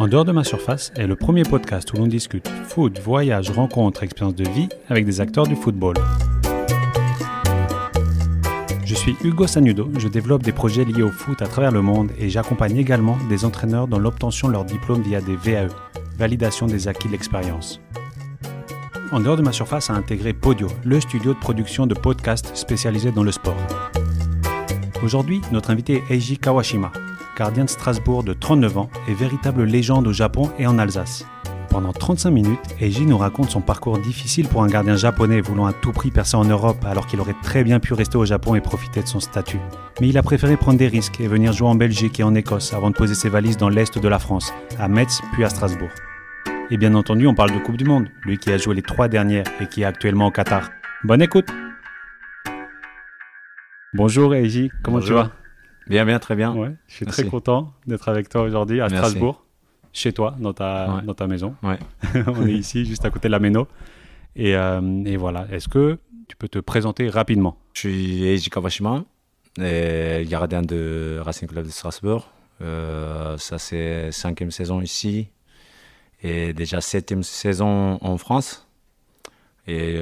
En dehors de ma surface est le premier podcast où l'on discute foot, voyage, rencontres, expériences de vie avec des acteurs du football. Je suis Hugo Sagnudo, je développe des projets liés au foot à travers le monde et j'accompagne également des entraîneurs dans l'obtention de leur diplôme via des VAE, validation des acquis de l'expérience. En dehors de ma surface a intégré Podio, le studio de production de podcasts spécialisé dans le sport. Aujourd'hui, notre invité est Eiji Kawashima, gardien de Strasbourg de 39 ans et véritable légende au Japon et en Alsace. Pendant 35 minutes, Eiji nous raconte son parcours difficile pour un gardien japonais voulant à tout prix percer en Europe alors qu'il aurait très bien pu rester au Japon et profiter de son statut. Mais il a préféré prendre des risques et venir jouer en Belgique et en Écosse avant de poser ses valises dans l'est de la France, à Metz puis à Strasbourg. Et bien entendu, on parle de Coupe du Monde, lui qui a joué les 3 dernières et qui est actuellement au Qatar. Bonne écoute! Bonjour Eiji, comment tu vas? Bien, très bien. Ouais, je suis très content d'être avec toi aujourd'hui à Strasbourg, chez toi, dans ta maison. Ouais. On est ici, juste à côté de la Méno. Et voilà, est-ce que tu peux te présenter rapidement? Je suis Eiji Kawashima, gardien de Racing Club de Strasbourg. Ça, c'est 5e saison ici et déjà 7e saison en France. Et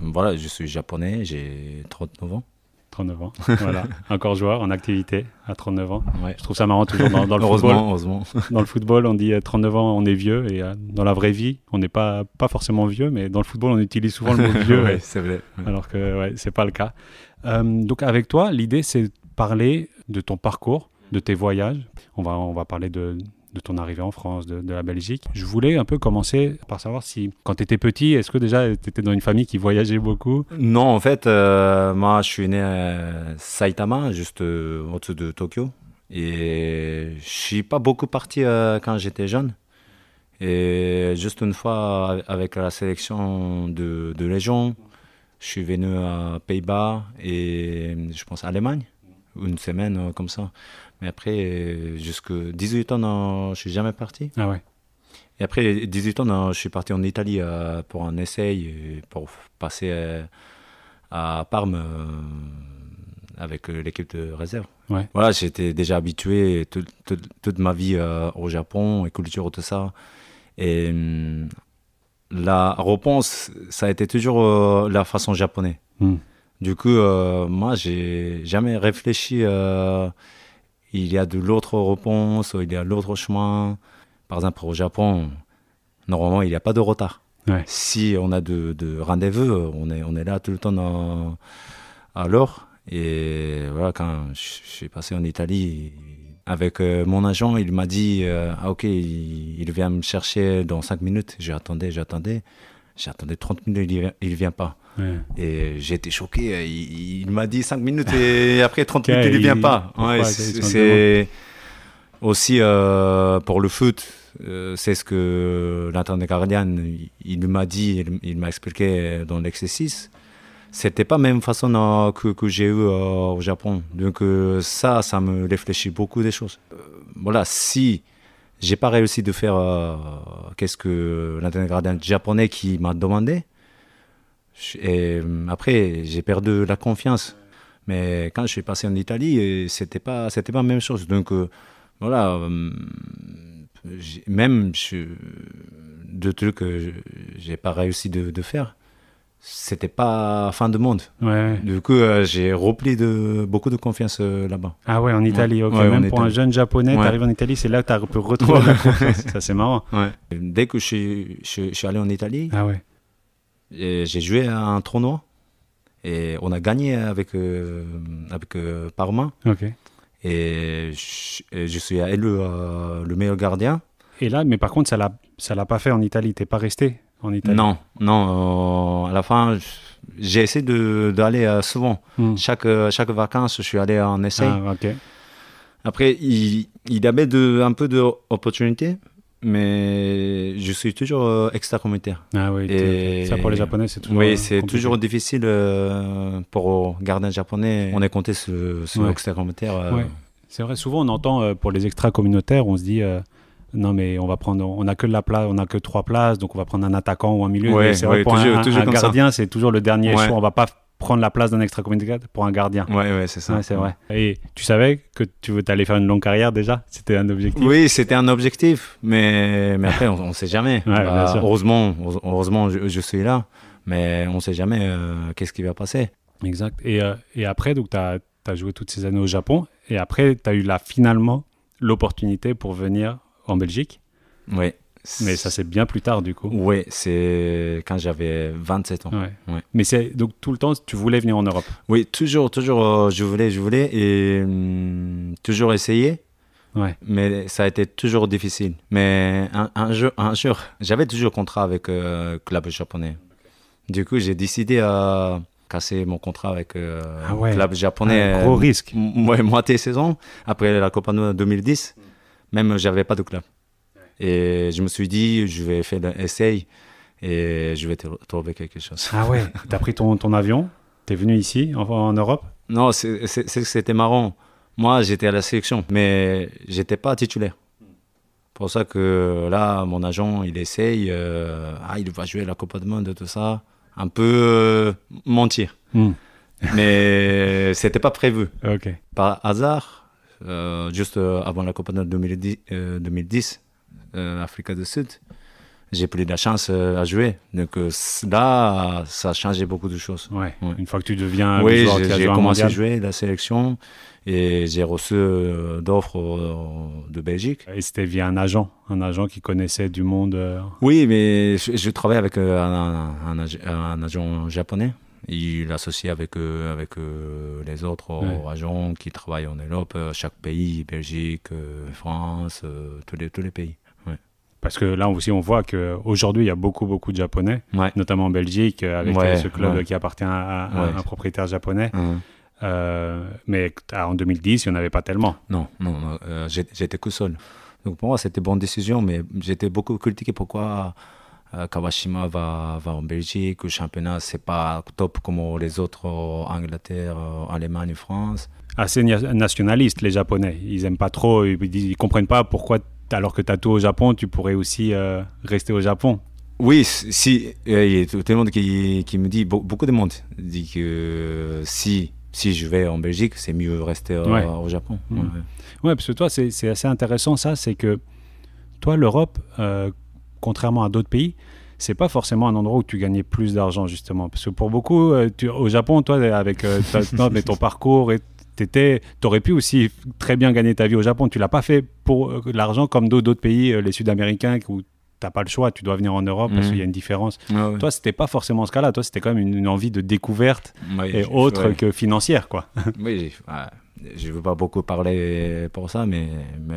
voilà, je suis japonais, j'ai 39 ans. 39 ans, voilà. Encore joueur, en activité, à 39 ans. Ouais. Je trouve ça marrant toujours dans le football. Heureusement. Dans le football, on dit 39 ans, on est vieux. Et dans la vraie vie, on n'est pas forcément vieux, mais dans le football, on utilise souvent le mot vieux. Ouais, c'est vrai. Ouais. Alors que c'est pas le cas. Donc avec toi, l'idée, c'est de parler de ton parcours, de tes voyages. On va parler de ton arrivée en France, de la Belgique. Je voulais un peu commencer par savoir si, quand tu étais petit, est-ce que déjà tu étais dans une famille qui voyageait beaucoup? Non, en fait, moi, je suis né à Saitama, juste au-dessus de Tokyo. Et je suis pas beaucoup parti quand j'étais jeune. Et juste une fois, avec la sélection de Légion, je suis venu à Pays-Bas et je pense à Allemagne, une semaine comme ça. Mais après, jusqu'à 18 ans, non, je suis jamais parti. Ah ouais. Et après 18 ans, non, je suis parti en Italie pour un essai, pour passer à Parme avec l'équipe de réserve. Ouais. Voilà, j'étais déjà habitué toute ma vie au Japon et culture, tout ça. Et la réponse, ça a été toujours la façon japonaise. Du coup, moi, j'ai jamais réfléchi. Il y a de l'autre réponse, il y a l'autre chemin. Par exemple, au Japon, normalement, il n'y a pas de retard. Ouais. Si on a de rendez-vous, on est là tout le temps à l'heure. Et voilà, quand je suis passé en Italie, avec mon agent, il m'a dit ok, il vient me chercher dans 5 minutes. J'attendais 30 minutes, il ne vient pas. Ouais. Et j'ai été choqué. Il m'a dit 5 minutes et après 30 minutes, il ne vient pas. Ouais, c'est aussi pour le foot, c'est ce que l'entraîneur gardien il m'a dit, il m'a expliqué dans l'exercice. C'était pas la même façon que j'ai eu au Japon. Donc ça me réfléchit beaucoup des choses. Voilà, si j'ai pas réussi de faire qu'est-ce que l'entraîneur gardien japonais qui m'a demandé. Et après, j'ai perdu la confiance. Mais quand je suis passé en Italie, c'était pas la même chose. Donc voilà, même deux trucs que j'ai pas réussi de faire, c'était pas fin de monde. Ouais. Du coup, j'ai repris beaucoup de confiance là-bas. Ah ouais, en Italie, ok. Ouais, même pour un jeune japonais, tu arrives en Italie, c'est là que tu peux retrouver la confiance. Ça, c'est marrant. Ouais. Dès que je suis allé en Italie, et j'ai joué à un tournoi et on a gagné avec Parma. Okay. Et je suis élu le meilleur gardien. Et là, mais par contre, ça l'a pas fait en Italie. T'es pas resté en Italie? Non. À la fin, j'ai essayé d'aller souvent. Chaque vacances, je suis allé en essai. Ah, okay. Après, il y avait un peu d'opportunités. Mais je suis toujours extra-communautaire. Ah oui, et ça pour les Japonais, c'est toujours c'est toujours difficile pour les gardiens japonais. On est compté sur extra-communautaire. Ouais. C'est vrai, souvent on entend pour les extra-communautaires, on se dit non mais on n'a que la place, on n'a que 3 places, donc on va prendre un attaquant ou un milieu. Ouais, c'est vrai, pour toujours un gardien, c'est toujours le dernier choix. On va pas prendre la place d'un extra-communicant pour un gardien. Ouais, c'est ça. Ouais, c'est vrai. Et tu savais que tu allais faire une longue carrière déjà? C'était un objectif? Oui, c'était un objectif, mais après, on ne sait jamais. Ouais, bien sûr. Heureusement, je suis là, mais on ne sait jamais qu'est-ce qui va passer. Exact. Et après, donc, tu as joué toutes ces années au Japon, et après, tu as eu finalement l'opportunité pour venir en Belgique. Oui. Mais ça, c'est bien plus tard, du coup. Oui, c'est quand j'avais 27 ans. Ouais. Mais donc, tout le temps, tu voulais venir en Europe? Oui, toujours, je voulais, et toujours essayer. Ouais. Mais ça a été toujours difficile. Mais un jour, j'avais toujours contrat avec le club japonais. Du coup, j'ai décidé à casser mon contrat avec le club japonais. Un gros risque. Moitié saison, après la Copa Nova 2010. Même, j'avais pas de club. Et je me suis dit, je vais faire un essai et je vais trouver quelque chose. Ah ouais, t'as pris ton avion, t'es venu ici, en Europe? Non, c'était marrant. Moi, j'étais à la sélection, mais j'étais pas titulaire. Pour ça que là, mon agent, il essaye, il va jouer la Copa du Monde, tout ça. Un peu mentir. Mais c'était pas prévu. Ok. Par hasard, juste avant la Copa du Monde 2010, Afrique du Sud, j'ai pris la chance à jouer. Donc là, ça a changé beaucoup de choses. Ouais. Une fois que tu deviens joueur qui a joué j'ai commencé à jouer la sélection et j'ai reçu d'offres de Belgique. Et c'était via un agent qui connaissait du monde. Oui, mais je travaille avec un agent japonais. Il associe avec les autres agents qui travaillent en Europe, chaque pays, Belgique, France, tous les pays. Parce que là aussi, on voit qu'aujourd'hui, il y a beaucoup de Japonais, notamment en Belgique, avec ce club qui appartient à un propriétaire japonais. Mais en 2010, il n'y en avait pas tellement. Non, j'étais que seul. Donc pour moi, c'était une bonne décision, mais j'étais beaucoup critiqué pourquoi Kawashima va en Belgique, le championnat, c'est pas top comme les autres, Angleterre, Allemagne, France. Assez nationalistes, les Japonais. Ils n'aiment pas trop, ils comprennent pas pourquoi, alors que tu as tout au Japon, tu pourrais aussi rester au Japon. Oui, si, il y a tout le monde qui me dit, beaucoup de monde dit que si je vais en Belgique, c'est mieux rester au Japon. Ouais, parce que toi, c'est assez intéressant ça, c'est que toi, l'Europe, contrairement à d'autres pays, c'est pas forcément un endroit où tu gagnais plus d'argent, justement. Parce que pour beaucoup, au Japon, toi, avec ton parcours, t'aurais pu aussi très bien gagner ta vie au Japon. Tu l'as pas fait pour l'argent comme d'autres pays, les Sud-Américains, où t'as pas le choix, tu dois venir en Europe parce qu'il y a une différence. Toi, c'était pas forcément ce cas-là. Toi, c'était quand même une envie de découverte autre que financière, quoi. Oui, je veux pas beaucoup parler pour ça, mais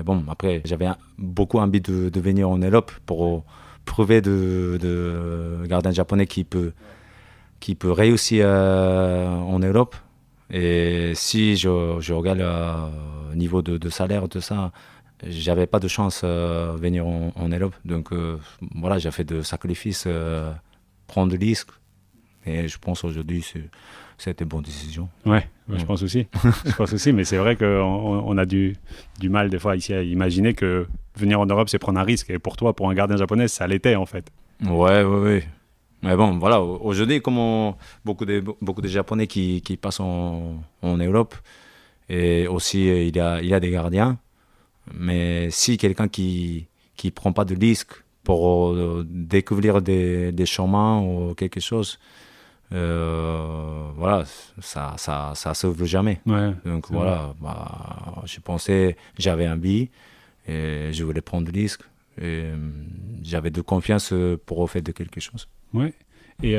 bon, après, j'avais beaucoup envie de venir en Europe pour prouver de gardien japonais qui peut réussir en Europe. Et si je regarde le niveau de salaire, tout ça, j'avais pas de chance de venir en Europe. Donc voilà, j'ai fait des sacrifices, prendre des risques. Et je pense aujourd'hui c'était une bonne décision. Ouais. Je pense aussi. Mais c'est vrai qu'on a du mal des fois ici à imaginer que venir en Europe, c'est prendre un risque. Et pour toi, pour un gardien japonais, ça l'était en fait. Ouais. Mais bon, voilà, aujourd'hui, comme beaucoup de Japonais qui passent en Europe, et aussi il y a des gardiens, mais si quelqu'un qui prend pas de risque pour découvrir des chemins ou quelque chose, voilà, ça s'ouvre jamais. Donc voilà, je pensais, j'avais envie et je voulais prendre des risques et j'avais de confiance pour faire de quelque chose. Ouais. Et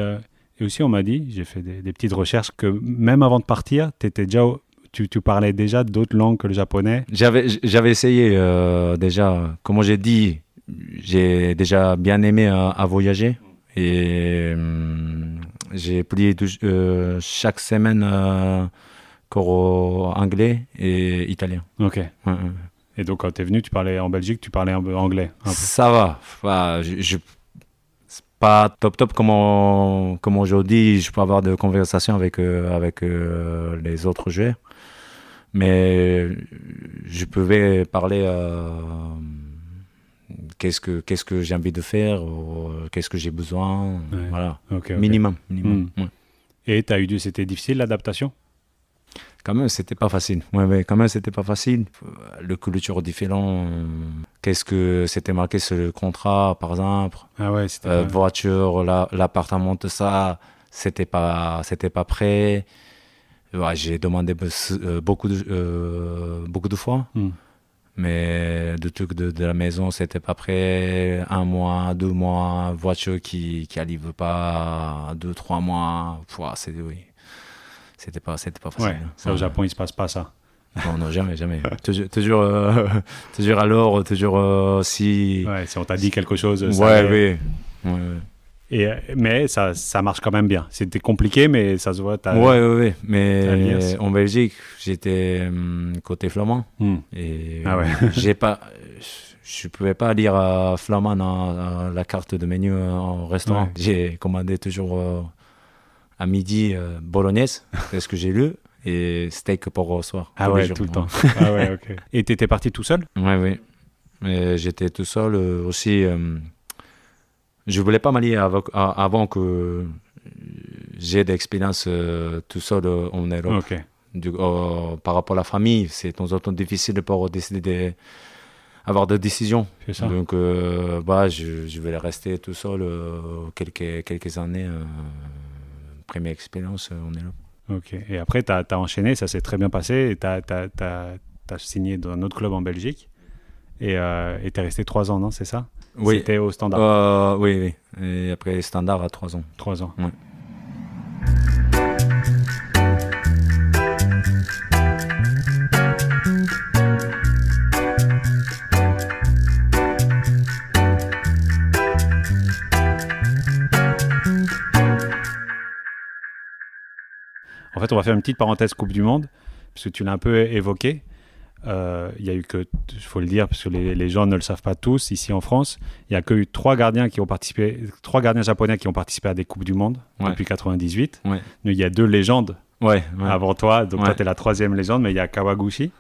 aussi, on m'a dit, j'ai fait des petites recherches, que même avant de partir, tu parlais déjà d'autres langues que le japonais. J'avais essayé déjà. Comme j'ai dit, j'ai déjà bien aimé à voyager. Et j'ai pris chaque semaine cours anglais et italien. Ok. Et donc, quand tu es venu, tu parlais en Belgique, tu parlais un peu anglais. Ça va. Pas top comme aujourd'hui, je peux avoir des conversations avec les autres joueurs. Mais je pouvais parler qu'est-ce que j'ai envie de faire, ou qu'est-ce que j'ai besoin, voilà. Okay. Minimum. Et c'était difficile l'adaptation? Quand même, c'était pas facile. Ouais, quand même, c'était pas facile. Le culture différent. Qu'est-ce que c'était marqué sur le contrat, par exemple? Ah ouais, c'était voiture, l'appartement, tout ça, c'était pas prêt. Ouais, j'ai demandé beaucoup de fois. Mais de trucs de la maison, c'était pas prêt. 1 mois, 2 mois, voiture qui arrive pas, 2, 3 mois. Oui. C'était pas facile. Ouais, ça au Japon, il se passe pas ça. Non, jamais. toujours alors, toujours si... Ouais, si on t'a dit quelque chose... Ouais. Mais ça marche quand même bien. C'était compliqué, mais ça se voit. Ouais. Mais en Belgique, j'étais côté flamand. Et je pouvais pas lire flamand dans la carte de menu en restaurant. Ouais. J'ai commandé toujours à midi bolognaise, c'est ce que j'ai lu. Et steak pour le soir. Ah ouais, tout le temps. Ah ouais, ok. Et t'étais parti tout seul? Oui. Mais j'étais tout seul aussi. Je voulais pas m'allier avant que j'ai d'expérience tout seul en Europe. Okay. Par rapport à la famille, c'est de temps en temps difficile pour décider d'avoir des décisions. C'est ça. Donc, je voulais rester tout seul quelques années. Première expérience en Europe. Ok. Et après, tu as enchaîné, ça s'est très bien passé. Et tu as signé dans un autre club en Belgique. Et tu es resté 3 ans, non? C'est ça? Oui. C'était au Standard. Oui. Et après, Standard à 3 ans. 3 ans. Ouais. En fait, on va faire une petite parenthèse Coupe du Monde, parce que tu l'as un peu évoqué. Il y a eu que, il faut le dire, parce que les gens ne le savent pas tous, ici en France, il n'y a que eu 3 gardiens japonais qui ont participé à des Coupes du Monde depuis 98. Ouais. Mais il y a 2 légendes avant toi, donc toi tu es la 3e légende, mais il y a Kawaguchi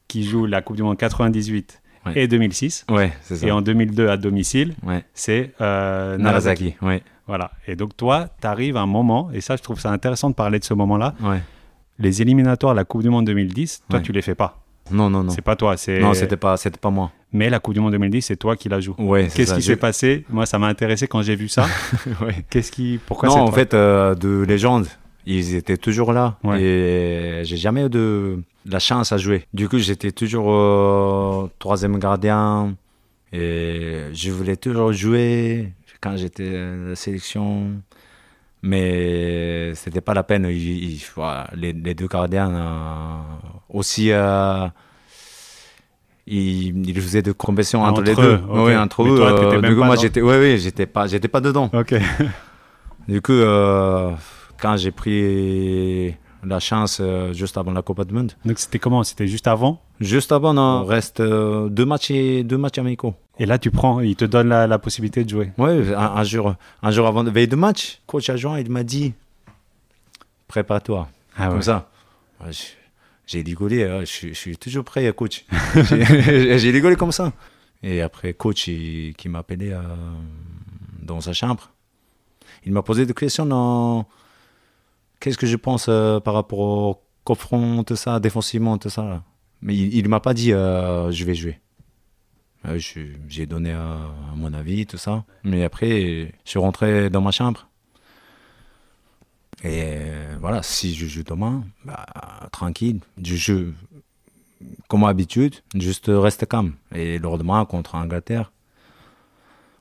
qui joue la Coupe du Monde 98 et 2006. Ouais, c'est ça. Et en 2002 à domicile, c'est Nagasaki. Ouais. Voilà. Et donc toi, tu arrives à un moment, et ça je trouve ça intéressant de parler de ce moment-là. Ouais. Les éliminatoires, la Coupe du Monde 2010, toi tu les fais pas. Non. C'est pas toi. Non, c'était pas moi. Mais la Coupe du Monde 2010, c'est toi qui la joues. Ouais, Qu'est-ce qui s'est passé? Moi, ça m'a intéressé quand j'ai vu ça. Pourquoi non, en fait, de légende, ils étaient toujours là. Ouais. Et j'ai jamais eu de la chance à jouer. Du coup, j'étais toujours 3e gardien. Et je voulais toujours jouer quand j'étais à la sélection. Mais c'était pas la peine. Les 2 gardiens aussi, ils faisaient de compétition entre les deux. Okay. Oui, entre eux. Toi, du coup, moi, j'étais pas dedans. Ok. Du coup, quand j'ai pris la chance juste avant la Coupe du Monde. Donc c'était comment? C'était juste avant? Juste avant, non. Reste 2 matchs amicaux. Et là, il te donne la possibilité de jouer. Oui, un jour avant de veille de match, coach adjoint, il m'a dit prépare-toi. Comme ça. J'ai rigolé, je suis toujours prêt, coach. J'ai rigolé comme ça. Et après, coach qui m'a appelé dans sa chambre, il m'a posé des questions. Qu'est-ce que je pense par rapport au confront, tout ça, défensivement, tout ça. Mais il ne m'a pas dit je vais jouer. J'ai donné mon avis, tout ça. Mais après, je suis rentré dans ma chambre. Et voilà, si je joue demain, tranquille, je joue comme d'habitude, juste reste calme. Et le lendemain, contre Angleterre,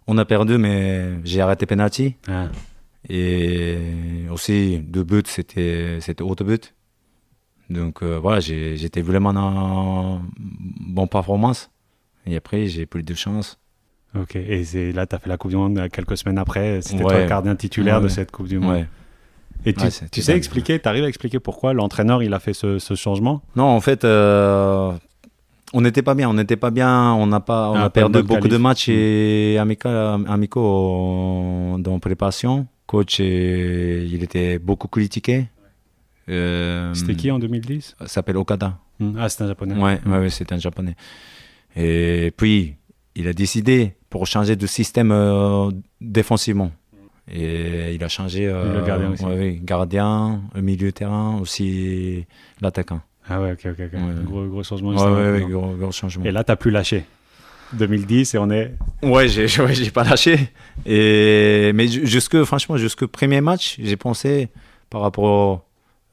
on a perdu, mais j'ai arrêté penalty. Ah. Et aussi, 2 buts, c'était autre but. Donc voilà, j'étais vraiment en bonne performance. Et après, j'ai plus de chance. Ok, et là, tu as fait la Coupe du Monde quelques semaines après. C'était toi le gardien titulaire de cette Coupe du Monde. Ouais. Et tu sais expliquer, tu arrives à expliquer pourquoi l'entraîneur il a fait ce changement? Non, en fait, on n'était pas bien. On a perdu beaucoup de matchs amicaux dans préparation. Coach, il était beaucoup critiqué. C'était qui en 2010? Il s'appelle Okada. Ah, c'est un japonais. Ouais, c'est un japonais. Et puis, il a décidé pour changer de système défensivement. Et il a changé. Le gardien aussi. Oui, gardien, milieu de terrain, aussi l'attaquant. Ah ouais, ok. Ouais. Gros changement. Ouais, gros changement. Et là, tu n'as plus lâché. 2010 et on est... Ouais, j'ai pas lâché. Mais franchement, jusqu'au premier match, j'ai pensé par rapport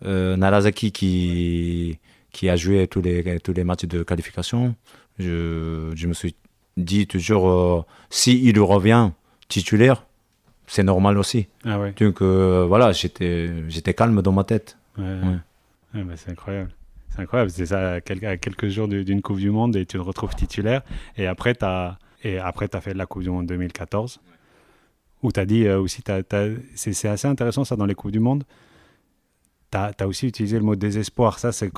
à Narazaki qui a joué tous les matchs de qualification. Je me suis dit toujours, s'il revient titulaire, c'est normal aussi. Ah ouais. Donc voilà, j'étais calme dans ma tête. Ouais. Bah, c'est incroyable. C'est incroyable, c'est ça, à quelques jours d'une Coupe du Monde et tu te retrouves titulaire. Et après, tu as fait la Coupe du Monde 2014, où tu as dit aussi, c'est assez intéressant ça dans les Coupes du Monde, tu as aussi utilisé le mot désespoir. Ça, c'est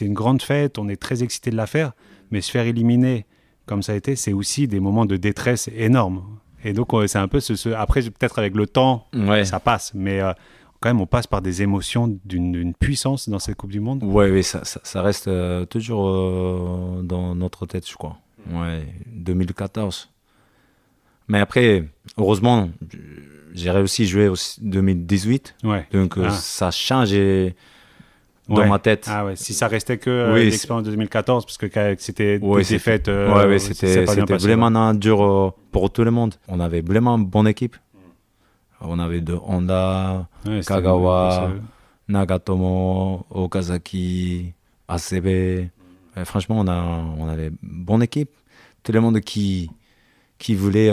une grande fête, on est très excité de la faire, mais se faire éliminer comme ça a été, c'est aussi des moments de détresse énormes. Et donc, c'est un peu après, peut-être avec le temps, ça passe, mais... quand même, on passe par des émotions d'une puissance dans cette Coupe du Monde. Oui, ça reste toujours dans notre tête, je crois. Ouais, 2014. Mais après, heureusement, j'ai réussi à jouer aussi 2018. Ouais. Donc, ça a changé dans ma tête. Ah ouais, si ça restait que l'expérience de 2014, parce que c'était des défaites. C'était vraiment dur pour tout le monde. On avait vraiment une bonne équipe. On avait de Honda, Kagawa, Nagatomo, Okazaki, ACB. Franchement, on avait une bonne équipe. Tout le monde qui voulait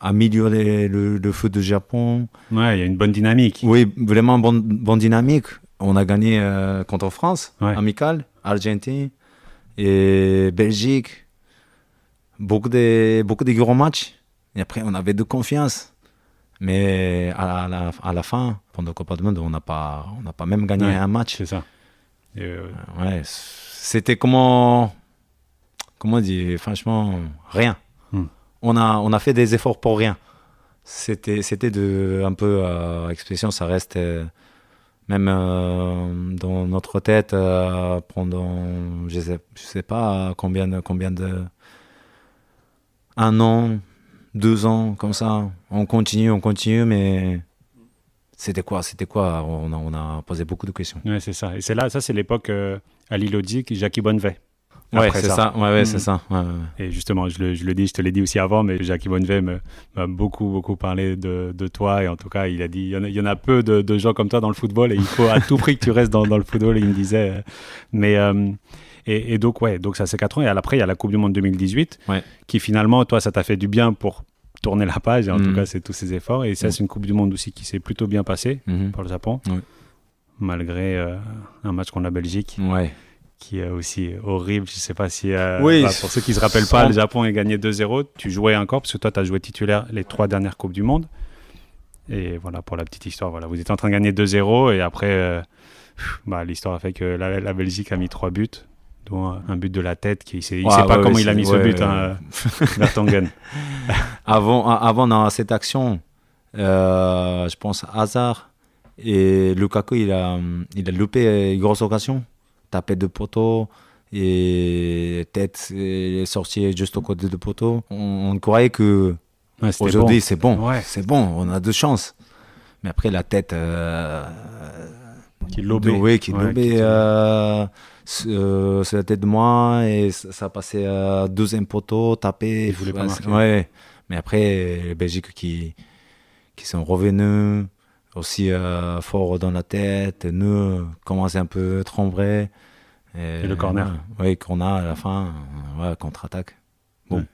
améliorer le foot du Japon. Ouais, il y a une bonne dynamique. Oui, vraiment bonne dynamique. On a gagné contre France, amical, Argentine et Belgique. Beaucoup de gros matchs. Et après, on avait de confiance. Mais à la fin, pendant la Coupe du Monde, on n'a pas même gagné un match. C'est ça. C'était comment dire, franchement, rien. On a fait des efforts pour rien. C'était un peu expression, ça reste même dans notre tête pendant, je sais pas combien de un an. 2 ans, comme ça, on continue, mais c'était quoi on a posé beaucoup de questions. Ouais, c'est ça. Et c'est l'époque Ali Lodzi, Jackie Bonnevay. Ouais, c'est ça. C'est ça. Ouais. Et justement, je le dis, je te l'ai dit aussi avant, mais Jackie Bonnevay m'a beaucoup parlé de toi. Et en tout cas, il a dit, il y en a peu de gens comme toi dans le football et il faut à tout prix que tu restes dans le football. Et il me disait... Et donc ça c'est 4 ans. Et après, il y a la Coupe du Monde 2018 qui finalement, toi, ça t'a fait du bien pour tourner la page. Et en tout cas, c'est tous ces efforts. Et ça, c'est une Coupe du Monde aussi qui s'est plutôt bien passée pour le Japon, malgré un match contre la Belgique qui est aussi horrible. Je ne sais pas si... pour ceux qui ne se rappellent pas, le Japon a gagné 2-0. Tu jouais encore parce que toi, tu as joué titulaire les 3 dernières Coupes du Monde. Et voilà, pour la petite histoire, vous étiez en train de gagner 2-0 et après, l'histoire a fait que la Belgique a mis 3 buts. Dont un but de la tête, il ne sait pas comment il a mis ce but, Vertonghen. Avant dans cette action, je pense hasard, et Lukaku, il a loupé une grosse occasion, tapé de poteau, et tête est sortie juste au côté de poteau. On croyait que aujourd'hui c'est bon, c'est bon, on a de chance. Mais après la tête qui lobait, sur la tête de moi et ça passait à 12e poteau, tapé. Il voulait pas marquer. Mais après, les Belgiques qui sont revenus aussi fort dans la tête, nous commençons un peu trembler. Et le corner. Qu'on a à la fin, contre-attaque. Bon. Ouais.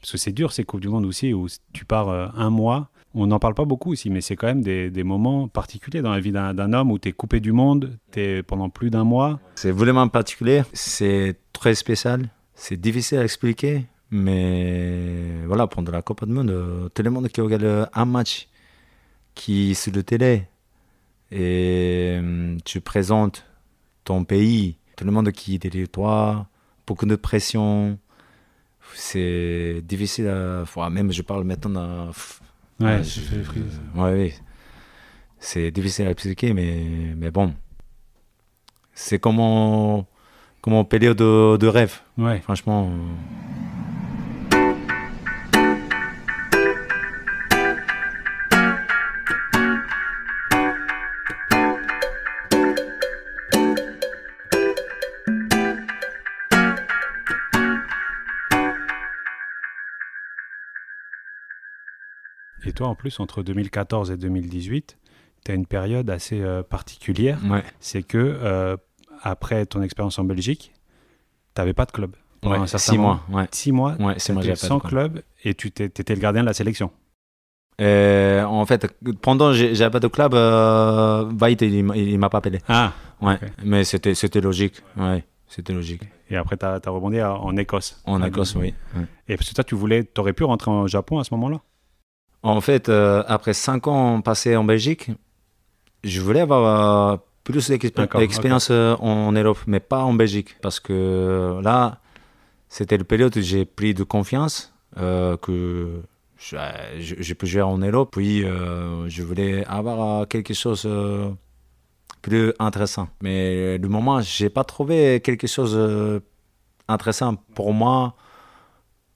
Parce que c'est dur ces Coupes du Monde aussi où tu pars un mois. On n'en parle pas beaucoup aussi, mais c'est quand même des moments particuliers dans la vie d'un homme où tu es coupé du monde, tu es pendant plus d'1 mois. C'est vraiment particulier, c'est très spécial, c'est difficile à expliquer, mais voilà, pendant la Coupe du Monde, tout le monde qui regarde un match qui est sur la télé et tu présentes ton pays, tout le monde qui est derrière toi, beaucoup de pression, c'est difficile à... Même je parle maintenant... c'est difficile à expliquer, mais bon. C'est comme une période de rêve. Franchement. toi, en plus, entre 2014 et 2018, tu as une période assez particulière. Ouais. C'est que après ton expérience en Belgique, tu n'avais pas de club. Ouais, Un certain 6 moment. mois. Ouais. 6 mois, Ouais, 6 mois, t'étais j'avais pas sans de club. club et tu étais le gardien de la sélection. En fait, pendant que j'avais pas de club, Veit, il m'a pas appelé. Ah, Ouais, ok. mais c'était logique. Ouais, c'était logique. Et après, tu as rebondi en Écosse. En Écosse, oui. Ouais. Et parce que toi, tu aurais pu rentrer au Japon à ce moment-là. En fait, après 5 ans passés en Belgique, je voulais avoir plus D'accord, d'expérience en Europe, mais pas en Belgique. Parce que là, c'était le période où j'ai pris de confiance, que je peux jouer en Europe. Puis, je voulais avoir quelque chose plus intéressant. Mais du moment, je n'ai pas trouvé quelque chose intéressant pour moi,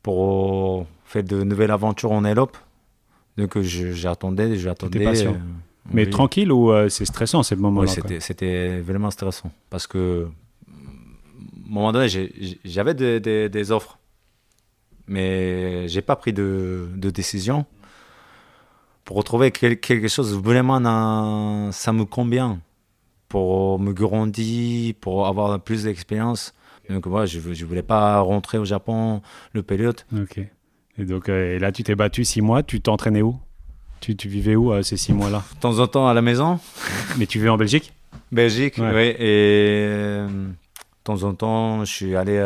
pour faire de nouvelles aventures en Europe. Donc, j'attendais. T'étais patient. Mais oui. tranquille ou c'est stressant ces moments-là? Oui, c'était vraiment stressant. Parce que, à un moment donné, j'avais des offres. Mais je n'ai pas pris de décision. Pour retrouver quelque chose vraiment, ça me convient. Pour me grandir, pour avoir plus d'expérience. Donc, ouais, je ne voulais pas rentrer au Japon le période. Ok. Et donc, et là, tu t'es battu 6 mois. Tu t'entraînais où? Tu vivais où ces 6 mois-là? De temps en temps à la maison. Mais tu vivais en Belgique? Belgique, Ouais. oui. Et de temps en temps, je suis allé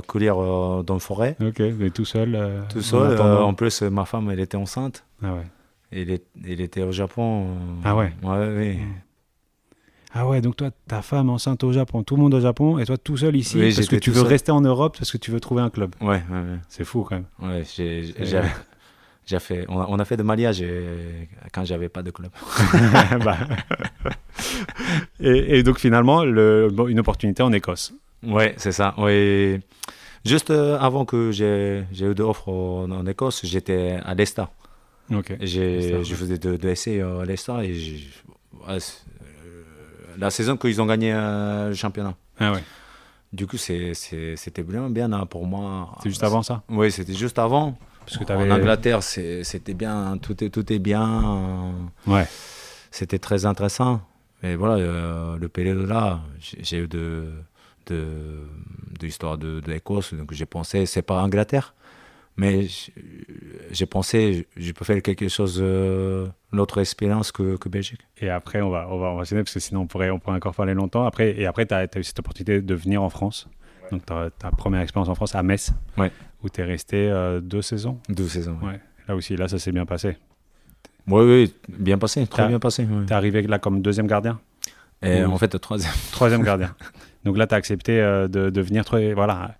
courir dans la forêt. Ok, mais tout seul. Tout en seul. attendant. En plus, ma femme, elle était enceinte. Ah ouais. Et elle était au Japon. Ah ouais. Ouais, oui. Ah ouais, donc toi, ta femme enceinte au Japon, tout le monde au Japon, et toi tout seul ici, Oui, parce que j'étais tu tout veux seul. rester en Europe, parce que tu veux trouver un club. Ouais. C'est fou quand même. Ouais, on a fait de mariage quand j'avais pas de club. Bah. Et donc finalement, une opportunité en Écosse. Ouais, c'est ça. Ouais. Juste avant que j'ai eu d'offres en Écosse, j'étais à Leicester. Ok. Je faisais de essais à Leicester et la saison qu'ils ont gagné le championnat. Ah ouais. Du coup, c'était vraiment bien pour moi. C'est juste avant ça. Oui, c'était juste avant. Parce que En t'avais. Angleterre, c'était bien, tout est bien. Ouais. C'était très intéressant. Mais voilà, le période là, j'ai eu de l'histoire de l'Écosse. Donc j'ai pensé, c'est pas Angleterre. Mais j'ai pensé, je peux faire quelque chose, une autre expérience que Belgique. Et après, on va enchaîner, parce que sinon on pourrait encore parler longtemps. Après, tu as eu cette opportunité de venir en France. Donc ta première expérience en France à Metz, Ouais. où tu es resté 2 saisons. 12 saisons. Ouais. Ouais. Là aussi, là ça s'est bien passé. Oui, bien passé, très bien passé. Ouais. Tu es arrivé là comme deuxième gardien? Et Oui. en fait, troisième. Troisième gardien. Donc là, tu as accepté de venir voilà,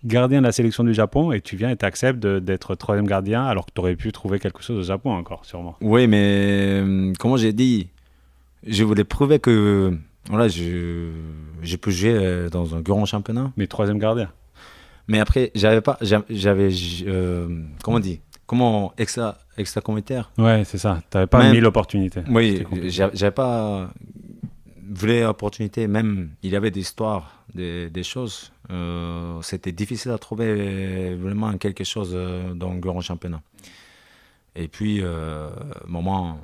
gardien de la sélection du Japon, et tu viens et tu acceptes d'être troisième gardien, alors que tu aurais pu trouver quelque chose au Japon encore, sûrement. Oui, mais comme j'ai dit, je voulais prouver que voilà, je peux jouer dans un grand championnat. Mais troisième gardien. Mais après, comment on dit, comment extra-communautaire. Ouais, c'est ça. Tu n'avais pas Même- 1000 opportunités. Oui, C'était compliqué. j'avais pas vraie opportunité. Même, il y avait des histoires, des choses. C'était difficile à trouver vraiment quelque chose dans le grand championnat. Et puis, moment,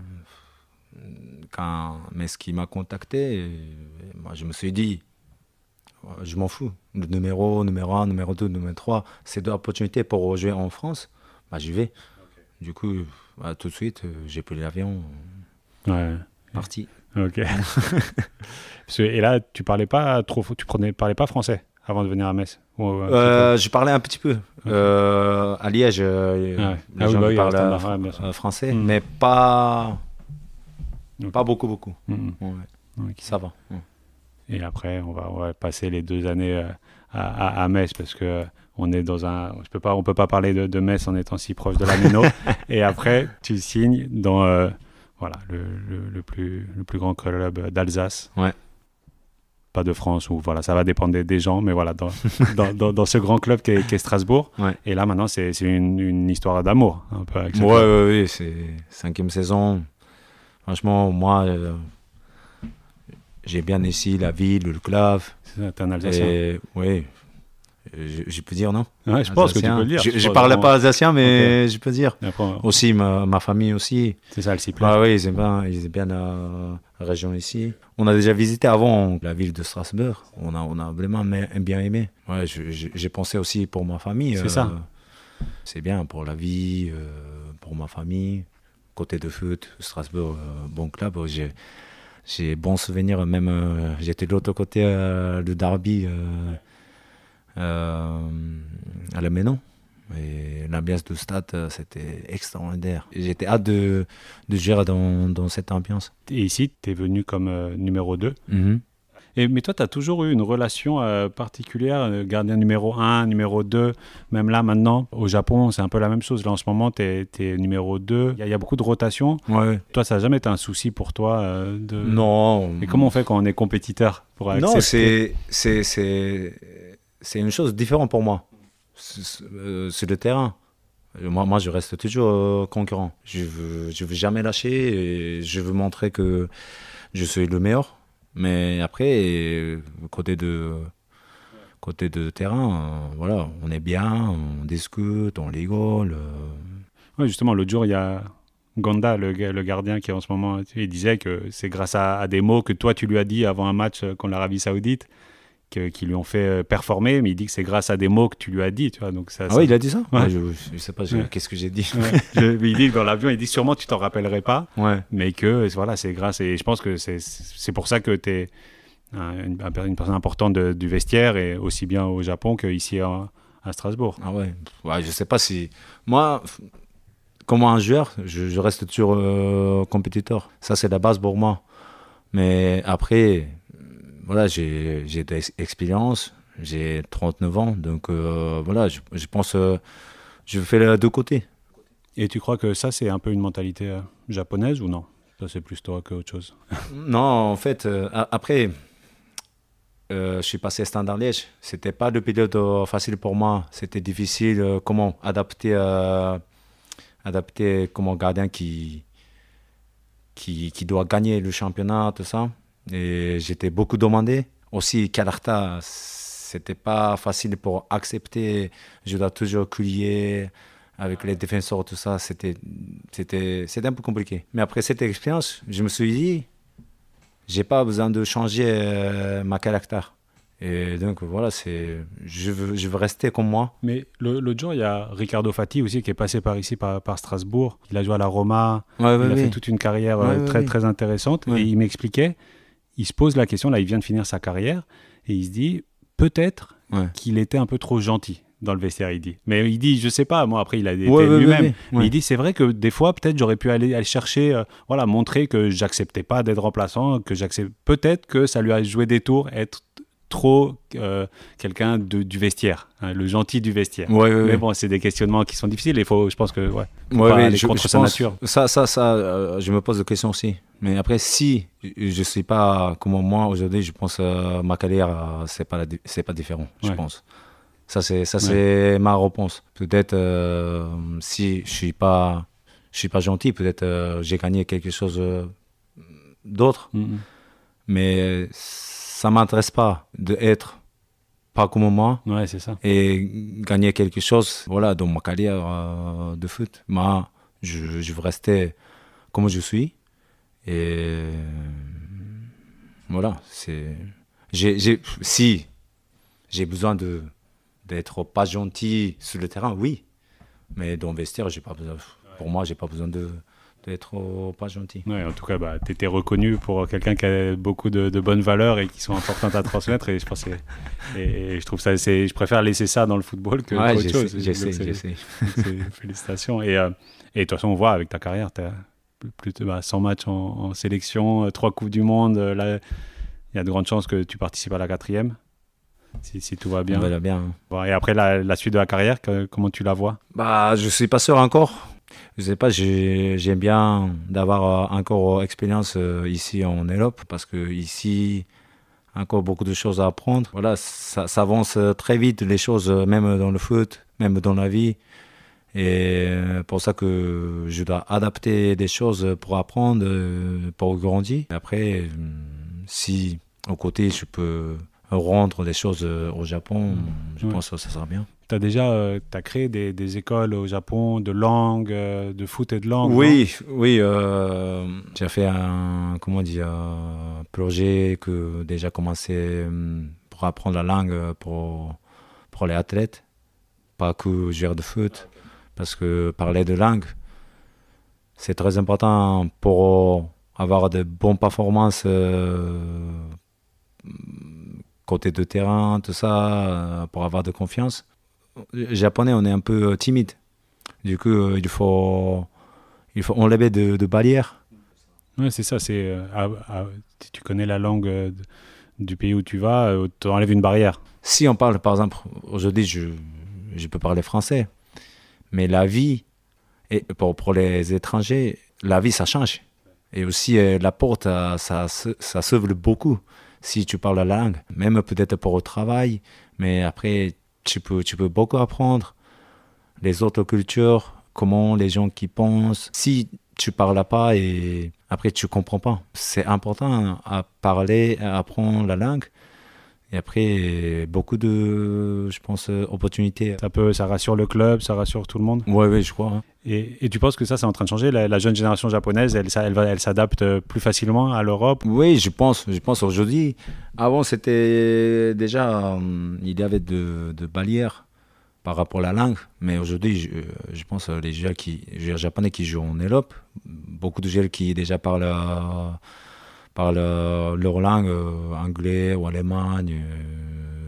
quand Meski m'a contacté, moi, je me suis dit, je m'en fous. Le numéro 1, numéro 2, numéro 3, c'est deux opportunités pour jouer en France. Bah, j'y vais. Du coup, tout de suite, j'ai pris l'avion, Ouais. parti. Ok. Et là, tu parlais pas parlais pas français avant de venir à Metz? Ou, Je parlais un petit peu. À Liège, les Ah ouais. gens Ah oui, qui bah oui, parlent standard, ouais, bien sûr. français, Mm. mais pas Ok. beaucoup. Mhm. Ouais, Ok. ça va. Ouais. Et après, on va passer les 2 années à Metz, parce que on est dans on peut pas parler de Metz en étant si proche de la Méno. Et après, tu signes dans voilà, le plus grand club d'Alsace. Ouais. Pas de France, ou voilà, ça va dépendre des gens, mais voilà, dans ce grand club qui est Strasbourg. Ouais. Et là, maintenant, c'est une histoire d'amour, un peu, avec ce club. Ouais, c'est 5e saison. Franchement, moi, j'ai bien ici la ville, le club. C'est ça, t'es un Alsacien. Et oui, je peux dire non. Ouais, je pense que tu peux le dire. Je ne parlais pas alsacien, mais je peux dire. Après, aussi, ma famille aussi. C'est ça, elle s'y plaît. Ah oui, ils aiment bien la région ici. On a déjà visité avant la ville de Strasbourg. On a vraiment bien aimé. Ouais, j'ai pensé aussi pour ma famille. C'est ça. C'est bien pour la vie, pour ma famille. Côté de foot, Strasbourg, bon club. J'ai bons souvenirs. Même j'étais de l'autre côté de Derby à la Ménon. Et l'ambiance du stade, c'était extraordinaire. J'étais hâte de gérer dans cette ambiance. Et ici, tu es venu comme numéro 2. Mm-hmm. Mais toi, tu as toujours eu une relation particulière, gardien numéro 1, numéro 2. Même là, maintenant, au Japon, c'est un peu la même chose. Là, en ce moment, tu es numéro 2. Il y a beaucoup de rotation. Ouais. Toi, ça n'a jamais été un souci pour toi Non. Mais comment on fait quand on est compétiteur pour accepter? Non, c'est une chose différente pour moi. C'est le terrain. Moi, je reste toujours concurrent. Je veux jamais lâcher et je veux montrer que je suis le meilleur. Mais après, côté de terrain, voilà, on est bien, on discute, on rigole. Oui, justement, l'autre jour, il y a Gonda, le gardien, qui en ce moment, il disait que c'est grâce à des mots que toi, tu lui as dit avant un match contre l'Arabie Saoudite, qui lui ont fait performer, mais il dit que c'est grâce à des mots que tu lui as dit, tu vois. Donc ça, oui, il a dit ça. Ouais. Ouais, je sais pas, qu'est-ce que j'ai dit. Ouais. Il dit que dans l'avion, il dit sûrement tu t'en rappellerais pas, ouais. Mais que voilà, c'est grâce, et je pense que c'est pour ça que tu es une personne importante du vestiaire, et aussi bien au Japon qu'ici à Strasbourg. Ah ouais, je sais pas si... Moi, comme un joueur, je reste toujours compétiteur. Ça, c'est la base pour moi. Mais après... Voilà, j'ai de l'expérience, j'ai 39 ans, donc voilà, je pense je fais les deux côtés. Et tu crois que ça, c'est un peu une mentalité japonaise ou non? Ça, c'est plus toi qu'autre chose. Non, en fait, après, je suis passé à Standard Liège. C'était pas le période facile pour moi. C'était difficile, comment adapter comme un gardien qui doit gagner le championnat, tout ça. Et j'étais beaucoup demandé. Aussi, Kalarta, c'était pas facile pour accepter. Je dois toujours crier avec les défenseurs, tout ça. C'était un peu compliqué. Mais après cette expérience, je me suis dit, j'ai pas besoin de changer ma caractère. Et donc voilà, je veux rester comme moi. Mais l'autre jour, il y a Ricardo Fati aussi qui est passé par ici, par Strasbourg. Il a joué à la Roma. Il a fait toute une carrière très intéressante. Ouais. Et il m'expliquait, il se pose la question, là il vient de finir sa carrière, et il se dit peut-être qu'il était un peu trop gentil dans le vestiaire, il dit. Mais il dit, je sais pas, moi après il a été lui-même. Mais il dit, c'est vrai que des fois, peut-être j'aurais pu aller chercher, montrer que j'acceptais pas d'être remplaçant, peut-être que ça lui a joué des tours, être trop quelqu'un du vestiaire, hein, le gentil du vestiaire. Mais bon, c'est des questionnements qui sont difficiles, et je pense que faut pas aller contre sa nature. Ça, je me pose des questions aussi. Mais après, si je ne suis pas comme moi aujourd'hui, je pense que ma carrière, c'est pas différent, je pense. Ça, c'est ma réponse. Peut-être si je suis pas gentil, peut-être j'ai gagné quelque chose d'autre. Mais ça m'intéresse pas d'être pas comme moi. Ouais, c'est ça. Et gagner quelque chose, voilà, dans ma carrière de foot. Moi, je veux rester comme je suis. Et voilà, si j'ai besoin d'être pas gentil sur le terrain, oui. Mais dans le vestiaire, j'ai pas besoin. Pour moi, j'ai pas besoin d'être pas gentil. Ouais, en tout cas, tu étais reconnu pour quelqu'un qui a beaucoup de bonnes valeurs et qui sont importantes à transmettre. Et je pense et je trouve ça, je préfère laisser ça dans le football que autre chose. J'essaie. Félicitations. Et de toute façon, on voit avec ta carrière, tu as plus de 100 matchs en sélection, 3 Coupes du Monde. Là, il y a de grandes chances que tu participes à la 4e, si tout va bien. On verra bien. Bon, et après, la suite de la carrière, comment tu la vois? Je suis pas sûr encore. Je sais pas, j'aime bien d'avoir encore expérience ici en Europe, parce que ici, encore beaucoup de choses à apprendre. Voilà, ça avance très vite, les choses, même dans le foot, même dans la vie. Et pour ça que je dois adapter des choses pour apprendre, pour grandir. Après, si au côté je peux rendre les choses au Japon, je pense que ça sera bien. Tu as déjà créé des écoles au Japon de langue, de foot et de langue? Oui, j'ai fait un projet que déjà commencé pour apprendre la langue pour les athlètes, pas que jouer de foot, parce que parler de langue, c'est très important pour avoir de bonnes performances côté de terrain, tout ça, pour avoir de confiance. Les Japonais, on est un peu timide. Du coup, il faut enlever de barrières. Oui, c'est ça. Si tu connais la langue du pays où tu vas, tu enlèves une barrière. Si on parle, par exemple, aujourd'hui, je peux parler français, mais la vie, et pour les étrangers, la vie, ça change. Et aussi, la porte, ça s'ouvre beaucoup si tu parles la langue. Même peut-être pour le travail, mais après, tu peux beaucoup apprendre les autres cultures, comment les gens qui pensent. Si tu parles pas et après tu comprends pas, c'est important à parler, à apprendre la langue. Et après, beaucoup de, je pense, opportunités. Ça rassure le club, ça rassure tout le monde. Oui, je crois. Hein. Et tu penses que ça, c'est en train de changer? La jeune génération japonaise, elle s'adapte plus facilement à l'Europe? Oui, je pense aujourd'hui. Avant, c'était déjà, il y avait de barrières par rapport à la langue. Mais aujourd'hui, je pense les joueurs japonais qui jouent en Europe, beaucoup de joueurs qui déjà parlent leur langue, anglais ou allemagne.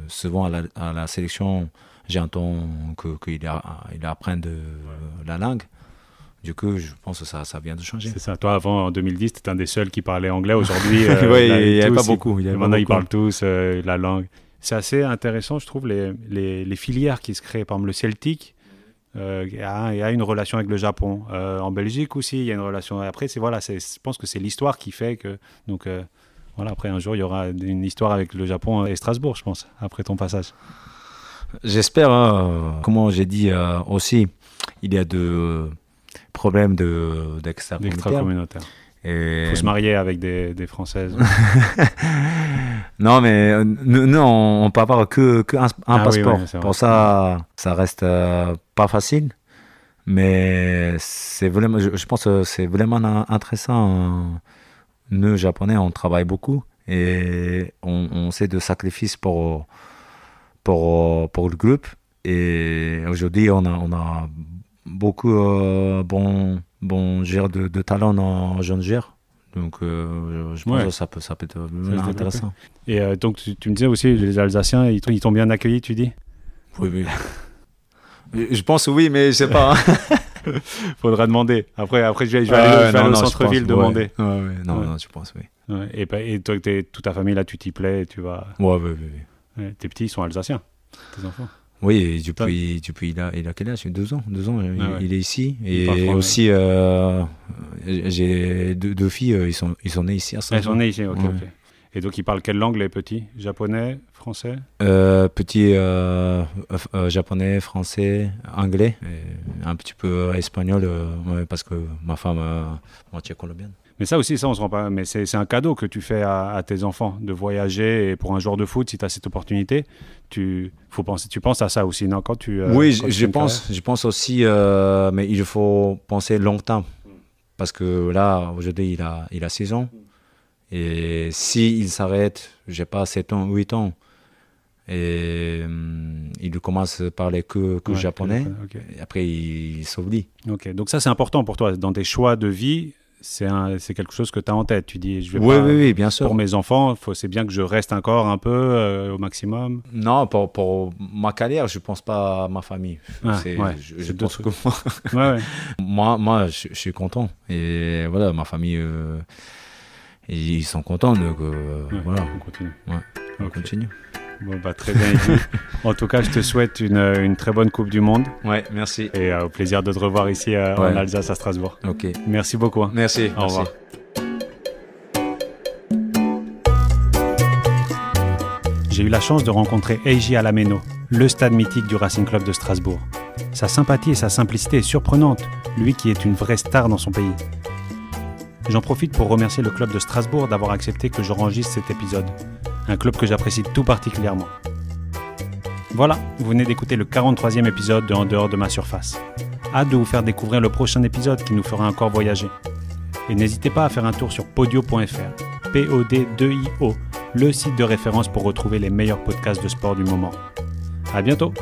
Souvent à la sélection, j'entends qu'ils apprennent la langue. Du coup, je pense que ça vient de changer. C'est ça. Toi, avant, en 2010, tu étais un des seuls qui parlait anglais. Aujourd'hui, oui, il n'y avait pas beaucoup. Maintenant, ils parlent tous la langue. C'est assez intéressant, je trouve, les filières qui se créent. Par exemple, le Celtic, il y a une relation avec le Japon. En Belgique aussi, il y a une relation. Après, je pense que c'est l'histoire qui fait que... Donc, voilà, après, un jour, il y aura une histoire avec le Japon et Strasbourg, je pense, après ton passage. J'espère. Comme j'ai dit aussi, il y a de problèmes d'extra-communautaires. Il faut se marier avec des Françaises. Non, mais nous, on peut avoir qu'un passeport. Oui, pour ça reste pas facile. Mais c'est vraiment, je pense que c'est vraiment intéressant. Nous, Japonais, on travaille beaucoup et on sait de sacrifices pour le groupe. Et aujourd'hui, on a beaucoup bon joueurs de talent en jeune joueur. Donc, je pense que ça peut être vraiment intéressant. Et donc, tu me disais aussi, les Alsaciens, ils t'ont bien accueilli, tu dis? Oui. Je pense oui, mais je sais pas. Faudra demander. Après je vais aller au centre-ville demander. Non, je pense, oui. Ouais. Et toi, toute ta famille, là, tu t'y plais, tu vas... Oui. Ouais, tes petits, ils sont alsaciens, tes enfants? Oui, depuis il a quel âge? 2 ans. Il est ici. Et aussi, j'ai deux filles, ils sont nés ici à Strasbourg. Elles sont nées ici, ok. Et donc, ils parlent quelle langue, les petits? Japonais, français? Petit japonais, français, anglais, et un petit peu espagnol, parce que ma femme est moitié colombienne. Mais ça aussi, on se rend pas. Mais c'est un cadeau que tu fais à tes enfants de voyager. Et pour un joueur de foot, si tu as cette opportunité, tu penses à ça aussi, non? Oui, je pense aussi, mais il faut penser longtemps. Parce que là, aujourd'hui, il a 6 ans. Et s'il s'arrête, je sais pas, 7 ans, 8 ans, et il commence à parler que japonais, okay. Et après, il s'oublie. Ok, donc ça, c'est important pour toi. Dans tes choix de vie, c'est quelque chose que tu as en tête. Tu dis, oui, bien sûr. Pour mes enfants, c'est bien que je reste encore un peu au maximum. Non, pour ma carrière, je ne pense pas à ma famille. Je pense que moi, je suis content. Et voilà, ma famille, ils sont contents. Donc, voilà. On continue. On continue. Bon, très bien, Eddy. En tout cas, je te souhaite une très bonne Coupe du Monde. Ouais, merci. Et au plaisir de te revoir ici en Alsace, à Strasbourg. Ok. Merci beaucoup. Hein. Merci. Au revoir. J'ai eu la chance de rencontrer Eiji Alameno, le stade mythique du Racing Club de Strasbourg. Sa sympathie et sa simplicité est surprenante, lui qui est une vraie star dans son pays. J'en profite pour remercier le club de Strasbourg d'avoir accepté que j'enregistre cet épisode. un club que j'apprécie tout particulièrement. Voilà, vous venez d'écouter le 43e épisode de En dehors de ma surface. Hâte de vous faire découvrir le prochain épisode qui nous fera encore voyager. Et n'hésitez pas à faire un tour sur podio.fr, P-O-D-2-I-O, le site de référence pour retrouver les meilleurs podcasts de sport du moment. À bientôt!